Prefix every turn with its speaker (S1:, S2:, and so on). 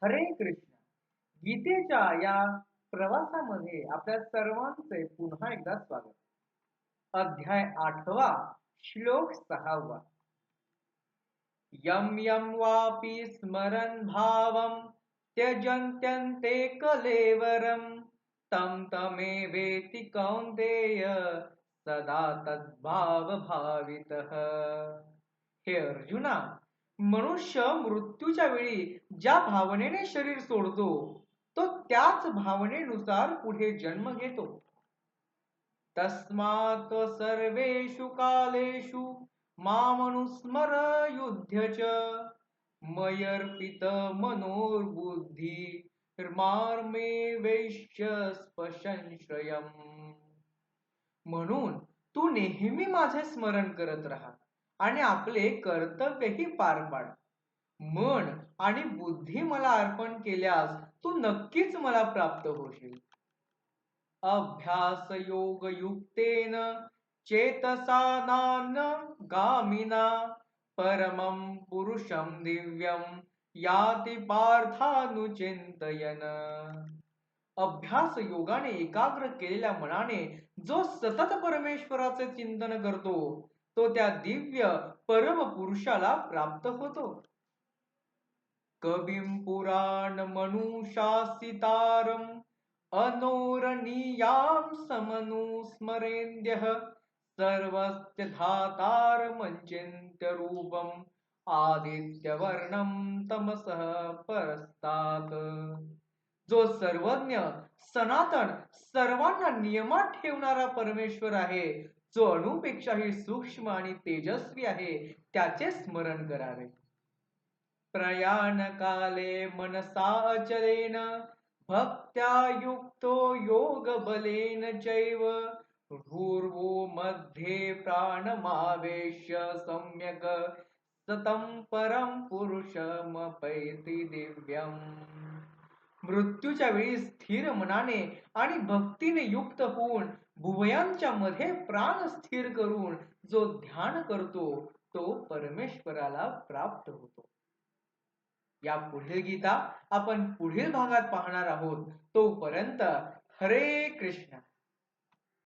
S1: हरे कृष्ण. गीतेच्या या प्रवासामध्ये आपल्या सर्वांचे पुन्हा एकदा स्वागत. अध्याय 8वा, श्लोक 6वा. यम यम वापि स्मरन् भावं त्यजन्त्यन्ते कलेवरं तं तमेवेति कौन्तेय सदा तद्भाव भावितः. हे अर्जुना, मनुष्य मृत्यूच्या वेळी ज्या भावनेने शरीर सोडतो तो त्याच भावनेनुसार पुढे जन्म घेतो. तस्मात् सर्वेषु कालेषु मामनुस्मर युध्य च मयर्पित मनोर्बुद्धी मार्मे वैश्य संशयम्. म्हणून तू नेहमी माझे स्मरण करत राहा आणि आपले कर्तव्यही पार पाड. मन आणि बुद्धी मला अर्पण केल्यास तू नक्कीच मला प्राप्त होशील. अभ्यास योग युक्तेन चेतसा नान्य गामिना परमं पुरुषं दिव्यं याति पार्थानुचिंतयन. अभ्यास योगाने एकाग्र केलेल्या मनाने जो सतत परमेश्वराचे चिंतन करतो तो त्या दिव्य परम पुरुषाला प्राप्त होतो. कविं पुराण मनुशासितारम् अनोरणीयां समनुस्मरेन्द्यः सर्वस्य धातारमचिन्त्य रूपम् आदित्यवर्णं तमसः परस्तात्. जो सर्वज्ञ सनातन सर्वांना नियमात ठेवणारा परमेश्वर आहे, जो अणुपेक्षाही सूक्ष्म आणि तेजस्वी आहे, त्याचे स्मरण करावे. प्रयाण काले मनसा अचलेन भक्त्या युक्तो योग बलेन चैव भूर्वो मध्ये प्राणमावेश्य सम्यक सतं परम पुरुषमपैति दिव्यम. मृत्यूच्या वेळी स्थिर मनाने आणि भक्तीने युक्त होऊन भुवयांच्या मध्ये प्राण स्थिर करून जो ध्यान करतो तो परमेश्वराला प्राप्त होतो. या पुढील गीता आपण पुढील भागात पाहणार आहोत. तोपर्यंत हरे कृष्ण.